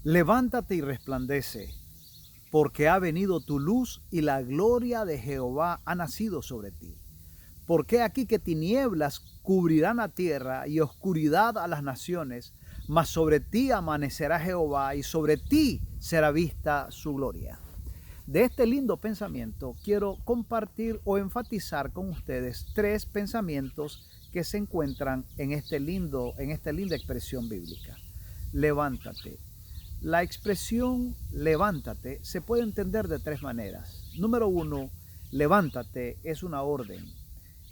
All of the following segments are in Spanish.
Levántate y resplandece, porque ha venido tu luz y la gloria de Jehová ha nacido sobre ti. Porque aquí que tinieblas cubrirán la tierra y oscuridad a las naciones, mas sobre ti amanecerá Jehová y sobre ti será vista su gloria. De este lindo pensamiento quiero compartir o enfatizar con ustedes tres pensamientos que se encuentran en esta linda expresión bíblica. Levántate. La expresión levántate se puede entender de tres maneras. Número uno, levántate es una orden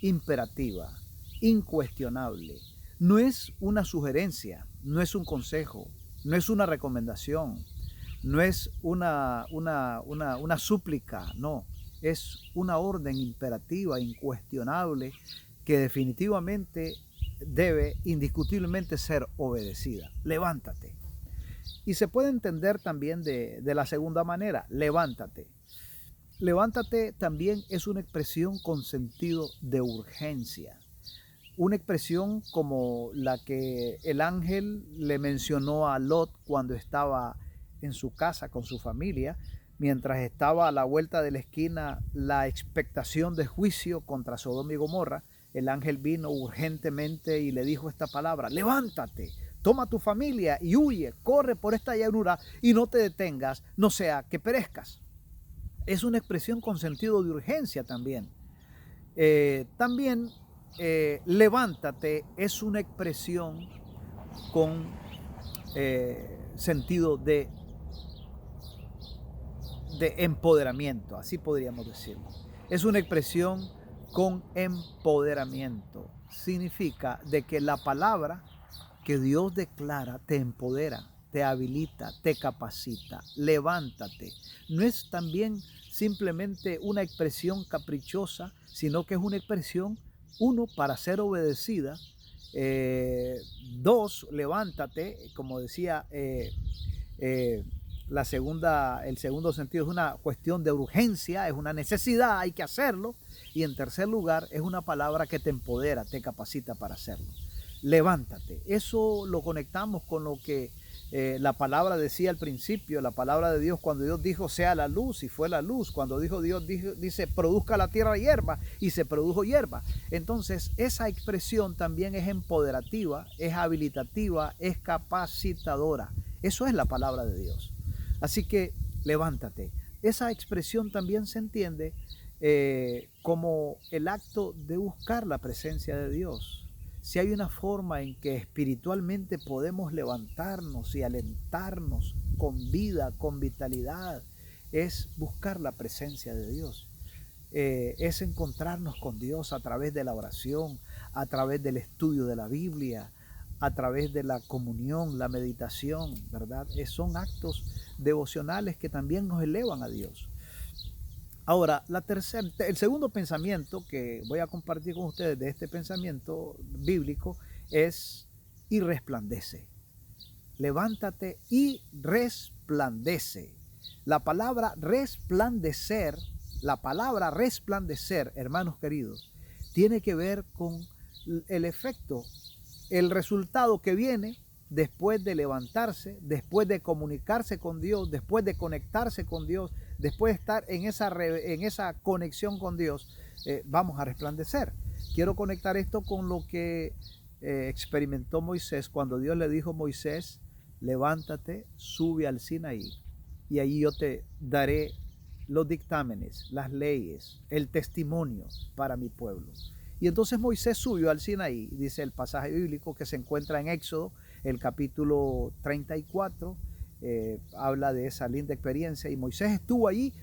imperativa, incuestionable. No es una sugerencia, no es un consejo, no es una recomendación, no es una súplica, no. Es una orden imperativa, incuestionable, que definitivamente debe indiscutiblemente ser obedecida. Levántate. Y se puede entender también de la segunda manera, levántate. Levántate también es una expresión con sentido de urgencia. Una expresión como la que el ángel le mencionó a Lot cuando estaba en su casa con su familia, mientras estaba a la vuelta de la esquina la expectación de juicio contra Sodoma y Gomorra. El ángel vino urgentemente y le dijo esta palabra: levántate, toma tu familia y huye, corre por esta llanura y no te detengas, no sea que perezcas. Es una expresión con sentido de urgencia también. Levántate es una expresión con sentido de empoderamiento, así podríamos decirlo. Es una expresión con empoderamiento. Significa de que la palabra que Dios declara te empodera, te habilita, te capacita. Levántate. No es también simplemente una expresión caprichosa, sino que es una expresión, uno, para ser obedecida. Dos, levántate, como decía, el segundo sentido es una cuestión de urgencia, es una necesidad, hay que hacerlo. Y en tercer lugar, es una palabra que te empodera, te capacita para hacerlo. Levántate. Eso lo conectamos con lo que la palabra decía al principio, la palabra de Dios, cuando Dios dijo sea la luz y fue la luz, cuando Dios dice produzca la tierra hierba y se produjo hierba. Entonces esa expresión también es empoderativa, es habilitativa, es capacitadora. Eso es la palabra de Dios. Así que levántate. Esa expresión también se entiende como el acto de buscar la presencia de Dios. Si hay una forma en que espiritualmente podemos levantarnos y alentarnos con vida, con vitalidad, es buscar la presencia de Dios. Es encontrarnos con Dios a través de la oración, a través del estudio de la Biblia, a través de la comunión, la meditación, ¿verdad? Son actos devocionales que también nos elevan a Dios. Ahora, el segundo pensamiento que voy a compartir con ustedes de este pensamiento bíblico es y resplandece. Levántate y resplandece. La palabra resplandecer, hermanos queridos, tiene que ver con el efecto, el resultado que viene después de levantarse, después de comunicarse con Dios, después de conectarse con Dios, después de estar en esa conexión con Dios, vamos a resplandecer. Quiero conectar esto con lo que experimentó Moisés cuando Dios le dijo: Moisés, levántate, sube al Sinaí y allí yo te daré los dictámenes, las leyes, el testimonio para mi pueblo. Y entonces Moisés subió al Sinaí, dice el pasaje bíblico que se encuentra en Éxodo, el capítulo 34, habla de esa linda experiencia. Y Moisés estuvo allí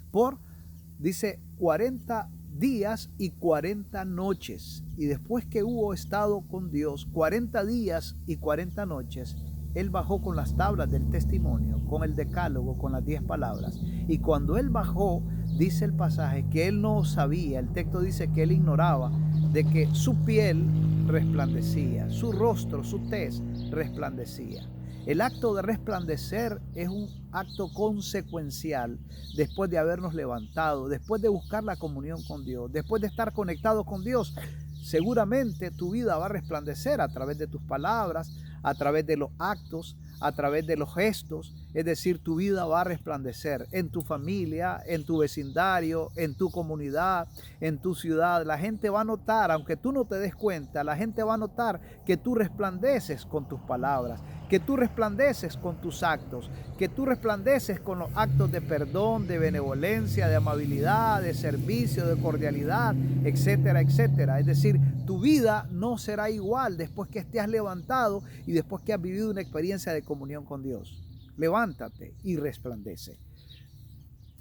dice, 40 días y 40 noches. Y después que hubo estado con Dios 40 días y 40 noches, él bajó con las tablas del testimonio, con el decálogo, con las 10 palabras. Y cuando él bajó, dice el pasaje que él no sabía, el texto dice que él ignoraba de que su piel resplandecía, su rostro, su tez resplandecía. El acto de resplandecer es un acto consecuencial después de habernos levantado, después de buscar la comunión con Dios, después de estar conectados con Dios. Seguramente tu vida va a resplandecer a través de tus palabras, a través de los actos, a través de los gestos. Es decir, tu vida va a resplandecer en tu familia, en tu vecindario, en tu comunidad, en tu ciudad. La gente va a notar, aunque tú no te des cuenta, la gente va a notar que tú resplandeces con tus palabras, que tú resplandeces con tus actos, que tú resplandeces con los actos de perdón, de benevolencia, de amabilidad, de servicio, de cordialidad, etcétera, etcétera. Es decir, tu vida no será igual después que te has levantado y después que has vivido una experiencia de comunión con Dios. Levántate y resplandece.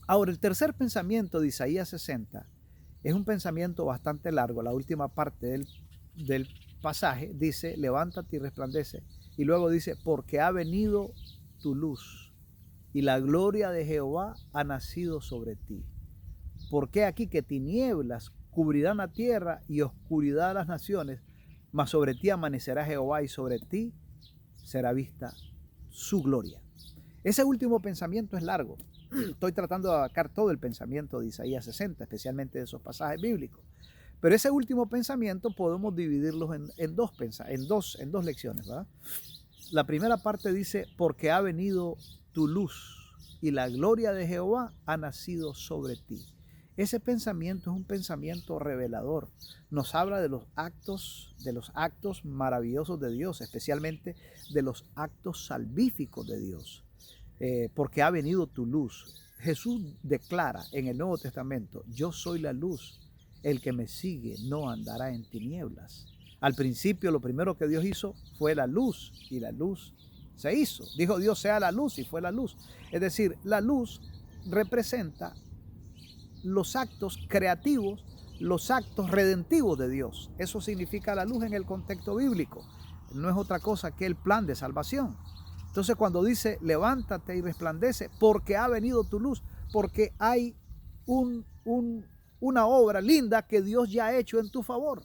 Ahora, el tercer pensamiento de Isaías 60 es un pensamiento bastante largo. La última parte del pasaje dice, levántate y resplandece. Y luego dice, porque ha venido tu luz y la gloria de Jehová ha nacido sobre ti. Porque aquí que tinieblas cubrirán la tierra y oscuridad las naciones, mas sobre ti amanecerá Jehová y sobre ti será vista su gloria. Ese último pensamiento es largo. Estoy tratando de abarcar todo el pensamiento de Isaías 60, especialmente de esos pasajes bíblicos. Pero ese último pensamiento podemos dividirlo en dos lecciones, ¿verdad? La primera parte dice, porque ha venido tu luz y la gloria de Jehová ha nacido sobre ti. Ese pensamiento es un pensamiento revelador. Nos habla de los actos maravillosos de Dios, especialmente de los actos salvíficos de Dios. Porque ha venido tu luz. Jesús declara en el Nuevo Testamento, yo soy la luz, el que me sigue no andará en tinieblas. Al principio lo primero que Dios hizo fue la luz y la luz se hizo. Dijo Dios sea la luz y fue la luz. Es decir, la luz representa los actos creativos, los actos redentivos de Dios. Eso significa la luz en el contexto bíblico. No es otra cosa que el plan de salvación. Entonces cuando dice levántate y resplandece porque ha venido tu luz, porque hay una obra linda que Dios ya ha hecho en tu favor,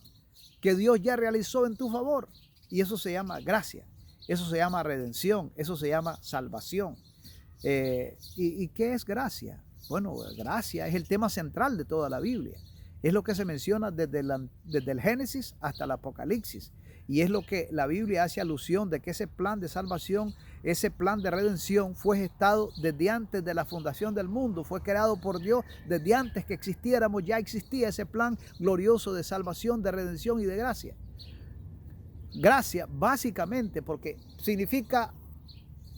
que Dios ya realizó en tu favor. Y eso se llama gracia, eso se llama redención, eso se llama salvación. ¿Y qué es gracia? Bueno, gracia es el tema central de toda la Biblia. Es lo que se menciona desde el Génesis hasta el Apocalipsis. Y es lo que la Biblia hace alusión de que ese plan de salvación, ese plan de redención fue gestado desde antes de la fundación del mundo, fue creado por Dios desde antes que existiéramos, ya existía ese plan glorioso de salvación, de redención y de gracia. Gracia, básicamente, porque significa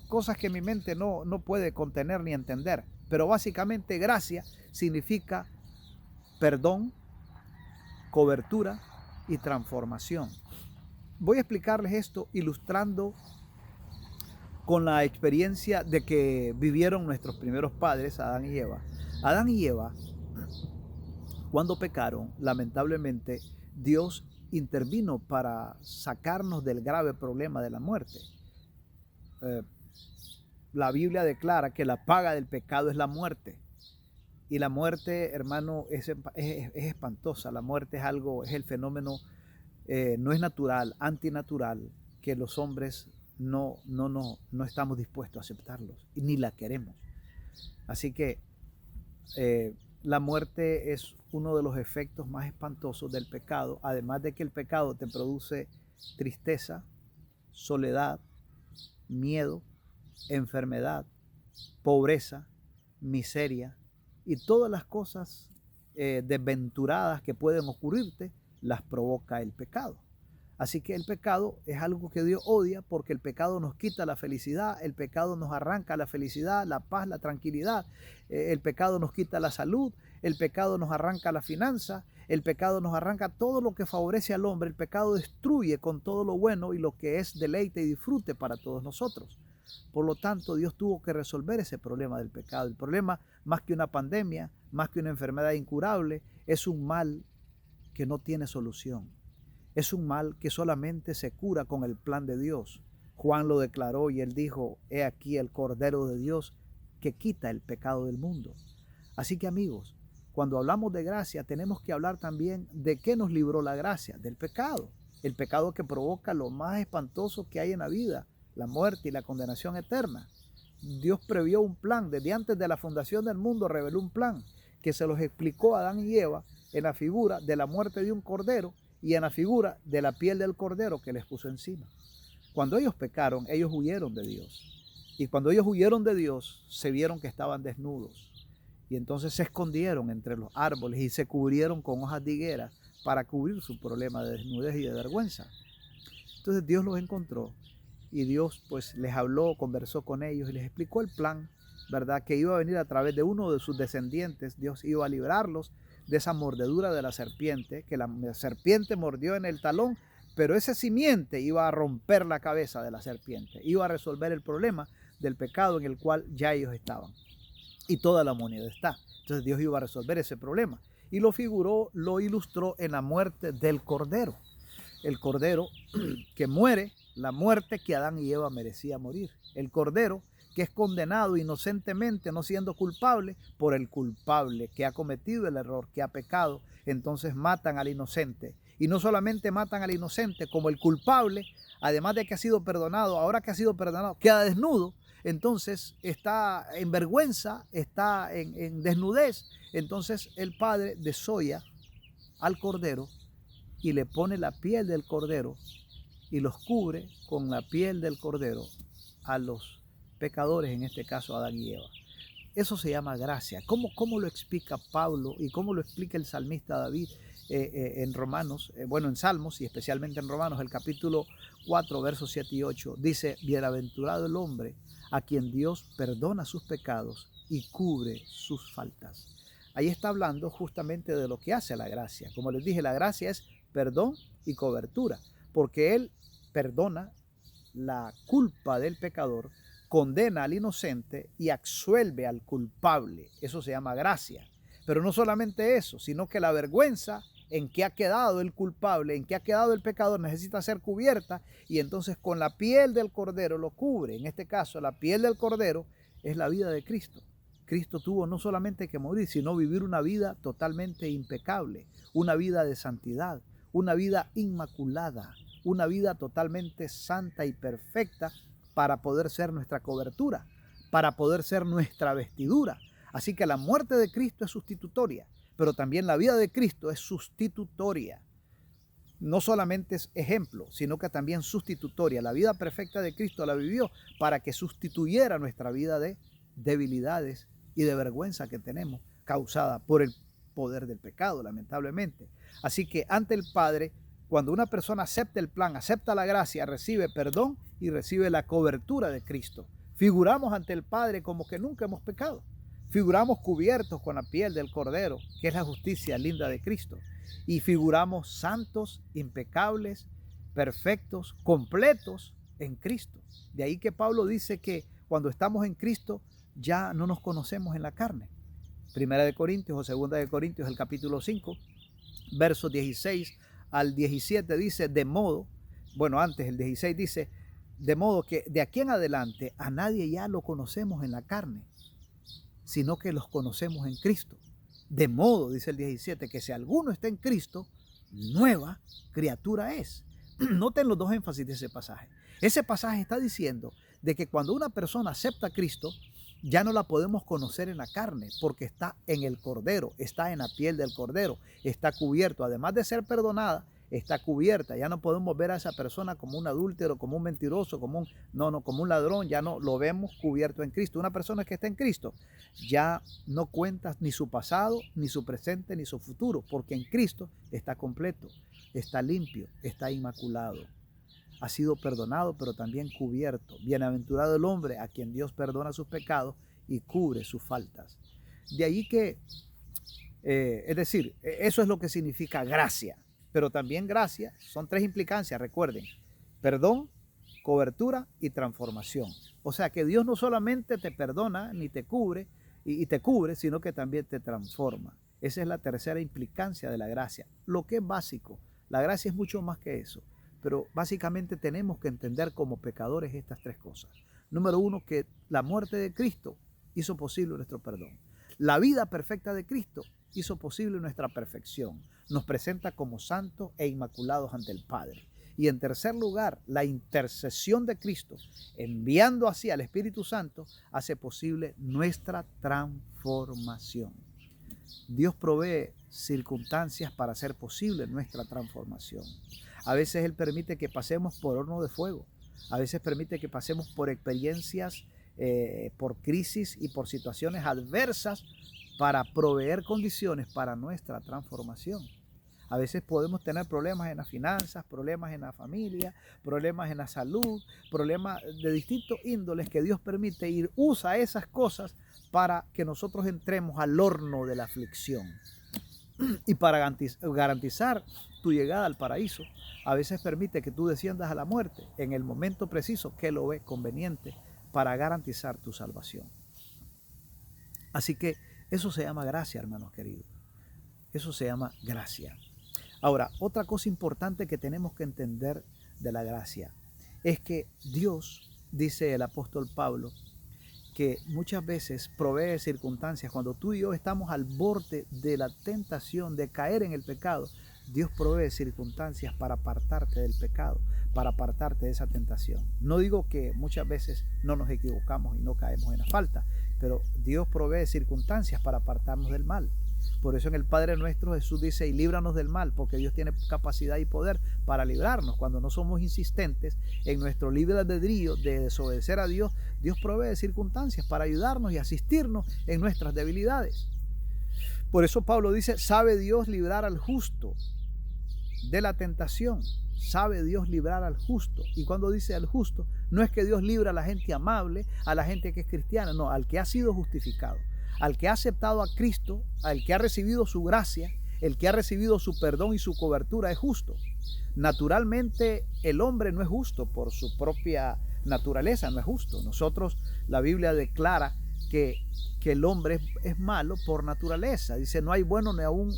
cosas que mi mente no puede contener ni entender, pero básicamente gracia significa perdón, cobertura y transformación. Voy a explicarles esto ilustrando con la experiencia de que vivieron nuestros primeros padres, Adán y Eva. Adán y Eva, cuando pecaron, lamentablemente, Dios intervino para sacarnos del grave problema de la muerte. La Biblia declara que la paga del pecado es la muerte. Y la muerte, hermano, es espantosa. La muerte es el fenómeno, no es natural, antinatural, que los hombres no estamos dispuestos a aceptarlos, ni la queremos. Así que la muerte es uno de los efectos más espantosos del pecado, además de que el pecado te produce tristeza, soledad, miedo, enfermedad, pobreza, miseria y todas las cosas desventuradas que pueden ocurrirte, las provoca el pecado. Así que el pecado es algo que Dios odia porque el pecado nos quita la felicidad, el pecado nos arranca la felicidad, la paz, la tranquilidad, el pecado nos quita la salud, el pecado nos arranca la finanza, el pecado nos arranca todo lo que favorece al hombre, el pecado destruye con todo lo bueno y lo que es deleite y disfrute para todos nosotros. Por lo tanto, Dios tuvo que resolver ese problema del pecado. El problema, más que una pandemia, más que una enfermedad incurable, es un mal que no tiene solución. Es un mal que solamente se cura con el plan de Dios. Juan lo declaró y él dijo, he aquí el Cordero de Dios que quita el pecado del mundo. Así que amigos, cuando hablamos de gracia tenemos que hablar también de qué nos libró la gracia, del pecado. El pecado que provoca lo más espantoso que hay en la vida, la muerte y la condenación eterna. Dios previó un plan, desde antes de la fundación del mundo reveló un plan que se los explicó a Adán y Eva en la figura de la muerte de un cordero y en la figura de la piel del cordero que les puso encima. Cuando ellos pecaron, ellos huyeron de Dios. Y cuando ellos huyeron de Dios, se vieron que estaban desnudos. Y entonces se escondieron entre los árboles y se cubrieron con hojas de higuera para cubrir su problema de desnudez y de vergüenza. Entonces Dios los encontró y Dios pues les habló, conversó con ellos y les explicó el plan, ¿verdad? Que iba a venir a través de uno de sus descendientes. Dios iba a librarlos de esa mordedura de la serpiente, que la serpiente mordió en el talón, pero esa simiente iba a romper la cabeza de la serpiente, iba a resolver el problema del pecado en el cual ya ellos estaban. Y toda la humanidad está. Entonces Dios iba a resolver ese problema. Y lo figuró, lo ilustró en la muerte del Cordero. El Cordero que muere, la muerte que Adán y Eva merecía morir. El Cordero que es condenado inocentemente, no siendo culpable, por el culpable que ha cometido el error, que ha pecado. Entonces matan al inocente. Y no solamente matan al inocente, como el culpable, además de que ha sido perdonado, ahora que ha sido perdonado, queda desnudo. Entonces está en vergüenza, está en desnudez. Entonces el Padre desolla al Cordero y le pone la piel del Cordero y los cubre con la piel del Cordero a los pecadores, en este caso Adán y Eva. Eso se llama gracia. ¿Cómo lo explica Pablo y cómo lo explica el salmista David en Romanos? Bueno, en Salmos y especialmente en Romanos, el capítulo 4, versos 7 y 8, dice: bienaventurado el hombre a quien Dios perdona sus pecados y cubre sus faltas. Ahí está hablando justamente de lo que hace la gracia. Como les dije, la gracia es perdón y cobertura, porque Él perdona la culpa del pecador, condena al inocente y absuelve al culpable. Eso se llama gracia. Pero no solamente eso, sino que la vergüenza en que ha quedado el culpable, en que ha quedado el pecador, necesita ser cubierta, y entonces con la piel del Cordero lo cubre. En este caso, la piel del Cordero es la vida de Cristo. Cristo tuvo no solamente que morir, sino vivir una vida totalmente impecable, una vida de santidad, una vida inmaculada, una vida totalmente santa y perfecta para poder ser nuestra cobertura, para poder ser nuestra vestidura. Así que la muerte de Cristo es sustitutoria, pero también la vida de Cristo es sustitutoria. No solamente es ejemplo, sino que también sustitutoria. La vida perfecta de Cristo la vivió para que sustituyera nuestra vida de debilidades y de vergüenza que tenemos, causada por el poder del pecado, lamentablemente. Así que ante el Padre, cuando una persona acepta el plan, acepta la gracia, recibe perdón y recibe la cobertura de Cristo. Figuramos ante el Padre como que nunca hemos pecado. Figuramos cubiertos con la piel del Cordero, que es la justicia linda de Cristo. Y figuramos santos, impecables, perfectos, completos en Cristo. De ahí que Pablo dice que cuando estamos en Cristo ya no nos conocemos en la carne. Primera de Corintios o Segunda de Corintios, el capítulo 5, versos 16 al 17 dice: de modo, bueno, antes el 16 dice: de modo que de aquí en adelante a nadie ya lo conocemos en la carne, sino que los conocemos en Cristo. De modo, dice el 17, que si alguno está en Cristo, nueva criatura es. Noten los dos énfasis de ese pasaje. Ese pasaje está diciendo de que cuando una persona acepta a Cristo, ya no la podemos conocer en la carne, porque está en el Cordero, está en la piel del Cordero, está cubierto. Además de ser perdonada, está cubierta. Ya no podemos ver a esa persona como un adúltero, como un mentiroso, como un ladrón. Ya no lo vemos cubierto en Cristo. Una persona que está en Cristo ya no cuenta ni su pasado, ni su presente, ni su futuro, porque en Cristo está completo, está limpio, está inmaculado. Ha sido perdonado, pero también cubierto. Bienaventurado el hombre a quien Dios perdona sus pecados y cubre sus faltas. De ahí que, es decir, eso es lo que significa gracia. Pero también gracia son tres implicancias, recuerden: perdón, cobertura y transformación. O sea que Dios no solamente te perdona ni te cubre y te cubre, sino que también te transforma. Esa es la tercera implicancia de la gracia. Lo que es básico, la gracia es mucho más que eso. Pero básicamente tenemos que entender como pecadores estas tres cosas. Número uno, que la muerte de Cristo hizo posible nuestro perdón. La vida perfecta de Cristo hizo posible nuestra perfección. Nos presenta como santos e inmaculados ante el Padre. Y en tercer lugar, la intercesión de Cristo, enviando así al Espíritu Santo, hace posible nuestra transformación. Dios provee circunstancias para hacer posible nuestra transformación. A veces Él permite que pasemos por horno de fuego A veces permite que pasemos por experiencias, por crisis y por situaciones adversas para proveer condiciones para nuestra transformación. A veces podemos tener problemas en las finanzas, problemas en la familia, problemas en la salud, problemas de distintos índoles que Dios permite y usa esas cosas para que nosotros entremos al horno de la aflicción. Y para garantizar tu llegada al paraíso, a veces permite que tú desciendas a la muerte en el momento preciso que lo ve conveniente para garantizar tu salvación. Así que eso se llama gracia, hermanos queridos. Eso se llama gracia. Ahora, otra cosa importante que tenemos que entender de la gracia es que Dios, dice el apóstol Pablo, que muchas veces provee circunstancias. Cuando tú y yo estamos al borde de la tentación de caer en el pecado, Dios provee circunstancias para apartarte del pecado, para apartarte de esa tentación. No digo que muchas veces no nos equivocamos y no caemos en la falta, pero Dios provee circunstancias para apartarnos del mal. Por eso en el Padre Nuestro Jesús dice: y líbranos del mal, porque Dios tiene capacidad y poder para librarnos. Cuando no somos insistentes en nuestro libre albedrío de desobedecer a Dios, Dios provee circunstancias para ayudarnos y asistirnos en nuestras debilidades. Por eso Pablo dice: sabe Dios librar al justo de la tentación. Sabe Dios librar al justo. Y cuando dice al justo, no es que Dios libra a la gente amable, a la gente que es cristiana, no, al que ha sido justificado, al que ha aceptado a Cristo, al que ha recibido su gracia, el que ha recibido su perdón y su cobertura es justo. Naturalmente el hombre no es justo por su propia naturaleza, no es justo. Nosotros, la Biblia declara que el hombre es malo por naturaleza. Dice: no hay bueno ni aún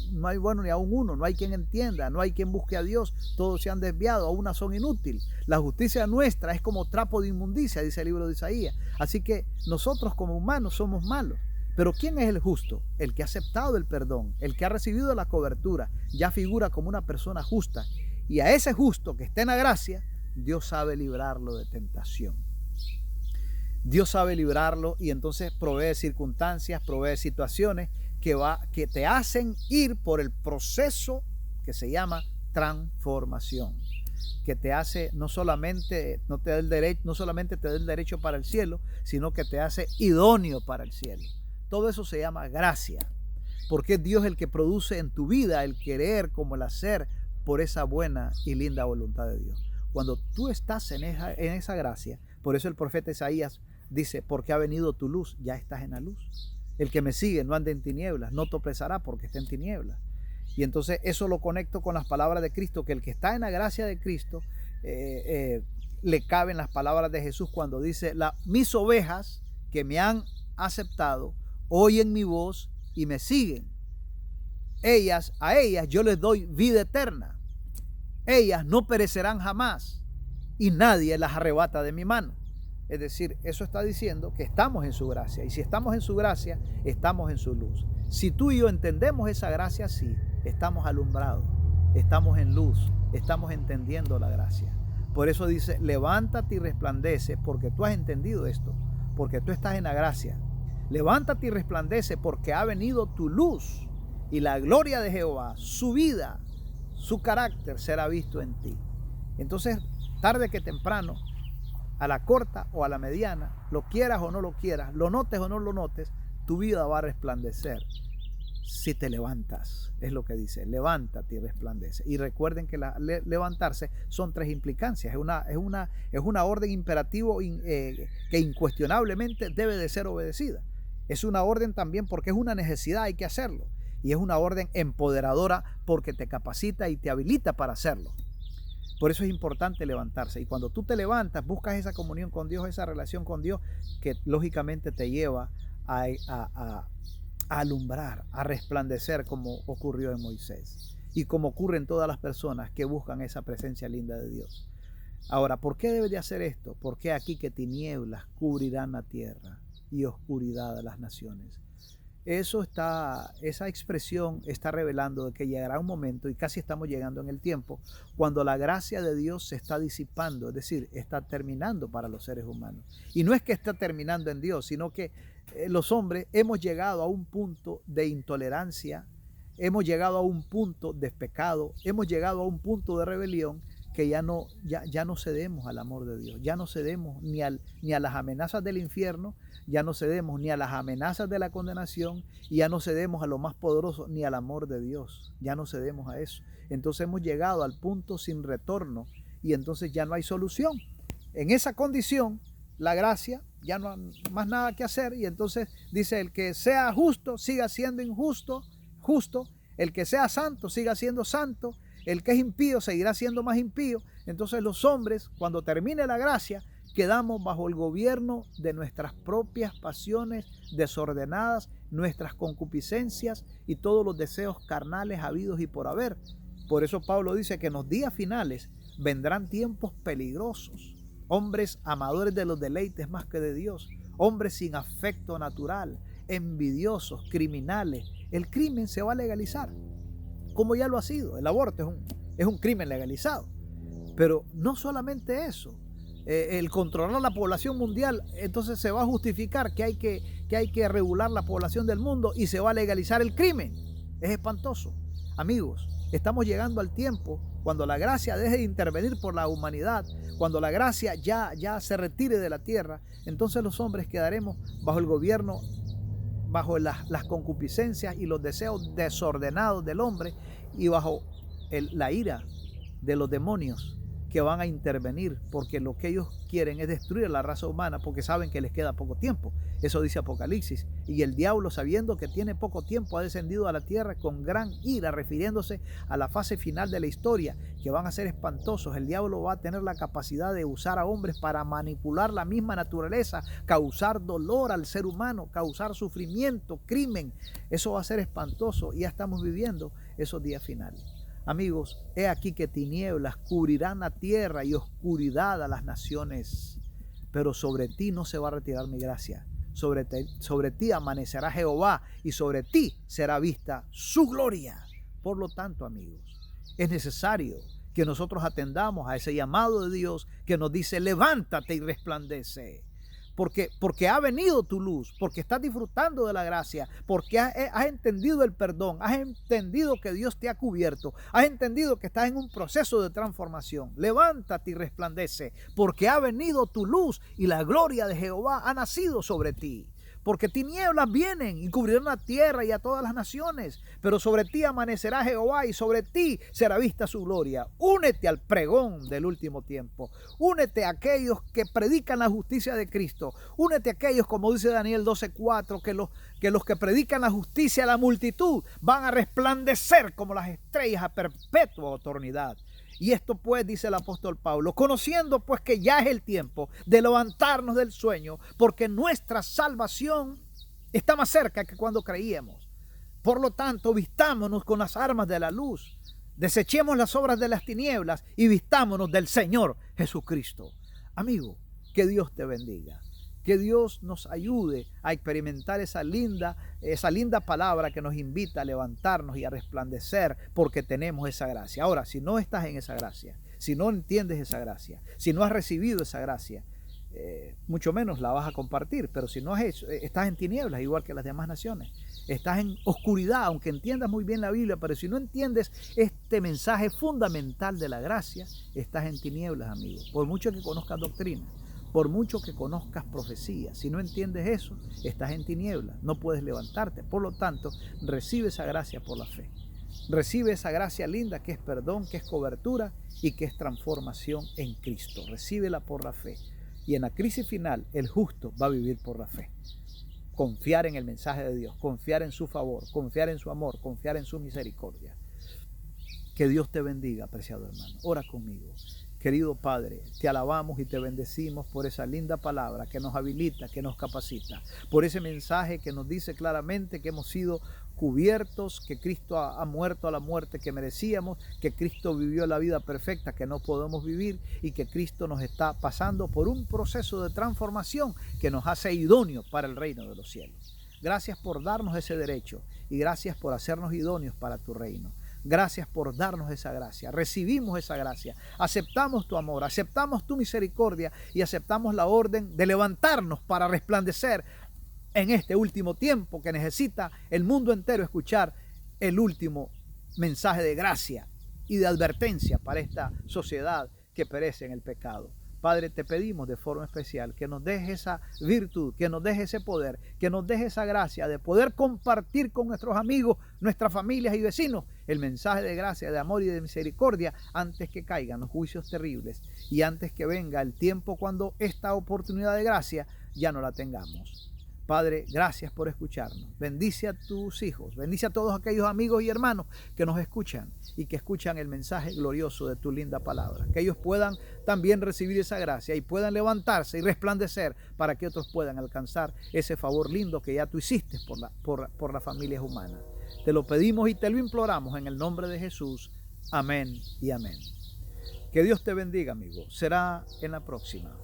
uno, no hay quien entienda, no hay quien busque a Dios, todos se han desviado, a una son inútil. La justicia nuestra es como trapo de inmundicia, dice el libro de Isaías. Así que nosotros como humanos somos malos. Pero ¿quién es el justo? El que ha aceptado el perdón, el que ha recibido la cobertura, ya figura como una persona justa. Y a ese justo que está en la gracia, Dios sabe librarlo de tentación. Dios sabe librarlo y entonces provee circunstancias, provee situaciones que te hacen ir por el proceso que se llama transformación, que te hace no solamente te da el derecho para el cielo, sino que te hace idóneo para el cielo. Todo eso se llama gracia, porque es Dios el que produce en tu vida el querer como el hacer por esa buena y linda voluntad de Dios. Cuando tú estás en esa gracia, por eso el profeta Isaías dice: porque ha venido tu luz, ya estás en la luz. El que me sigue no anda en tinieblas, no tropezará porque está en tinieblas. Y entonces eso lo conecto con las palabras de Cristo, que el que está en la gracia de Cristo, le caben las palabras de Jesús cuando dice: mis ovejas que me han aceptado, oyen mi voz y me siguen. A ellas yo les doy vida eterna. Ellas no perecerán jamás y nadie las arrebata de mi mano. Es decir, eso está diciendo que estamos en su gracia. Y si estamos en su gracia, estamos en su luz. Si tú y yo entendemos esa gracia así, estamos alumbrados, estamos en luz, estamos entendiendo la gracia. Por eso dice: levántate y resplandece, porque tú has entendido esto, porque tú estás en la gracia. Levántate y resplandece, porque ha venido tu luz y la gloria de Jehová, su vida, su carácter será visto en ti. Entonces, tarde que temprano, a la corta o a la mediana, lo quieras o no lo quieras, lo notes o no lo notes, tu vida va a resplandecer si te levantas. Es lo que dice: levántate y resplandece. Y recuerden que levantarse son tres implicancias. Es una orden imperativo que incuestionablemente debe de ser obedecida. Es una orden también porque es una necesidad, hay que hacerlo. Y es una orden empoderadora porque te capacita y te habilita para hacerlo. Por eso es importante levantarse. Y cuando tú te levantas, buscas esa comunión con Dios, esa relación con Dios, que lógicamente te lleva a alumbrar, a resplandecer, como ocurrió en Moisés y como ocurre en todas las personas que buscan esa presencia linda de Dios. Ahora, ¿por qué debe de hacer esto? Porque aquí que tinieblas cubrirán la tierra y oscuridad a las naciones. Esa expresión está revelando de que llegará un momento, y casi estamos llegando en el tiempo, cuando la gracia de Dios se está disipando, es decir, está terminando para los seres humanos. Y no es que está terminando en Dios, sino que los hombres hemos llegado a un punto de intolerancia, hemos llegado a un punto de pecado, hemos llegado a un punto de rebelión que ya no cedemos al amor de Dios, ya no cedemos ni a las amenazas del infierno, ya no cedemos ni a las amenazas de la condenación, y ya no cedemos a lo más poderoso, ni al amor de Dios, ya no cedemos a eso. Entonces hemos llegado al punto sin retorno y entonces ya no hay solución. En esa condición, la gracia, ya no hay más nada que hacer, y entonces dice: el que sea justo siga siendo justo, el que sea santo siga siendo santo, el que es impío seguirá siendo más impío. Entonces los hombres, cuando termine la gracia, quedamos bajo el gobierno de nuestras propias pasiones desordenadas, nuestras concupiscencias y todos los deseos carnales habidos y por haber. Por eso Pablo dice que en los días finales vendrán tiempos peligrosos, hombres amadores de los deleites más que de Dios, hombres sin afecto natural, envidiosos, criminales. El crimen se va a legalizar, como ya lo ha sido. El aborto es un crimen legalizado. Pero no solamente eso, el controlar la población mundial, entonces se va a justificar que hay que regular la población del mundo y se va a legalizar el crimen. Es espantoso. Amigos, estamos llegando al tiempo cuando la gracia deje de intervenir por la humanidad, cuando la gracia ya se retire de la tierra, entonces los hombres quedaremos bajo el gobierno, bajo las concupiscencias y los deseos desordenados del hombre, y bajo la ira de los demonios que van a intervenir, porque lo que ellos quieren es destruir a la raza humana, porque saben que les queda poco tiempo. Eso dice Apocalipsis. Y el diablo, sabiendo que tiene poco tiempo, ha descendido a la tierra con gran ira, refiriéndose a la fase final de la historia, que van a ser espantosos. El diablo va a tener la capacidad de usar a hombres para manipular la misma naturaleza, causar dolor al ser humano, causar sufrimiento, crimen. Eso va a ser espantoso, y ya estamos viviendo esos días finales. Amigos, he aquí que tinieblas cubrirán la tierra y oscuridad a las naciones, pero sobre ti no se va a retirar mi gracia. Sobre ti amanecerá Jehová, y sobre ti será vista su gloria. Por lo tanto, amigos, es necesario que nosotros atendamos a ese llamado de Dios que nos dice: levántate y resplandece. Porque ha venido tu luz, porque estás disfrutando de la gracia, porque has entendido el perdón, has entendido que Dios te ha cubierto, has entendido que estás en un proceso de transformación. Levántate y resplandece, porque ha venido tu luz y la gloria de Jehová ha nacido sobre ti. Porque tinieblas vienen y cubrirán la tierra y a todas las naciones, pero sobre ti amanecerá Jehová y sobre ti será vista su gloria. Únete al pregón del último tiempo. Únete a aquellos que predican la justicia de Cristo. Únete a aquellos, como dice Daniel 12:4, que los que predican la justicia a la multitud van a resplandecer como las estrellas a perpetua eternidad. Y esto pues, dice el apóstol Pablo, conociendo pues que ya es el tiempo de levantarnos del sueño, porque nuestra salvación está más cerca que cuando creíamos. Por lo tanto, vistámonos con las armas de la luz, desechemos las obras de las tinieblas y vistámonos del Señor Jesucristo. Amigo, que Dios te bendiga. Que Dios nos ayude a experimentar esa linda palabra que nos invita a levantarnos y a resplandecer, porque tenemos esa gracia. Ahora, si no estás en esa gracia, si no entiendes esa gracia, si no has recibido esa gracia, mucho menos la vas a compartir. Pero si no has hecho, estás en tinieblas igual que las demás naciones. Estás en oscuridad, aunque entiendas muy bien la Biblia, pero si no entiendes este mensaje fundamental de la gracia, estás en tinieblas, amigo. Por mucho que conozcas doctrina, por mucho que conozcas profecía, si no entiendes eso, estás en tinieblas, no puedes levantarte. Por lo tanto, recibe esa gracia por la fe. Recibe esa gracia linda que es perdón, que es cobertura y que es transformación en Cristo. Recíbela por la fe. Y en la crisis final, el justo va a vivir por la fe. Confiar en el mensaje de Dios, confiar en su favor, confiar en su amor, confiar en su misericordia. Que Dios te bendiga, apreciado hermano. Ora conmigo. Querido Padre, te alabamos y te bendecimos por esa linda palabra que nos habilita, que nos capacita, por ese mensaje que nos dice claramente que hemos sido cubiertos, que Cristo ha muerto a la muerte que merecíamos, que Cristo vivió la vida perfecta que no podemos vivir y que Cristo nos está pasando por un proceso de transformación que nos hace idóneos para el reino de los cielos. Gracias por darnos ese derecho y gracias por hacernos idóneos para tu reino. Gracias por darnos esa gracia. Recibimos esa gracia. Aceptamos tu amor, aceptamos tu misericordia y aceptamos la orden de levantarnos para resplandecer en este último tiempo que necesita el mundo entero escuchar el último mensaje de gracia y de advertencia para esta sociedad que perece en el pecado. Padre, te pedimos de forma especial que nos dejes esa virtud, que nos dejes ese poder, que nos dejes esa gracia de poder compartir con nuestros amigos, nuestras familias y vecinos el mensaje de gracia, de amor y de misericordia antes que caigan los juicios terribles y antes que venga el tiempo cuando esta oportunidad de gracia ya no la tengamos. Padre, gracias por escucharnos. Bendice a tus hijos, bendice a todos aquellos amigos y hermanos que nos escuchan y que escuchan el mensaje glorioso de tu linda palabra. Que ellos puedan también recibir esa gracia y puedan levantarse y resplandecer para que otros puedan alcanzar ese favor lindo que ya tú hiciste por las familias humanas. Te lo pedimos y te lo imploramos en el nombre de Jesús. Amén y amén. Que Dios te bendiga, amigo. Será en la próxima.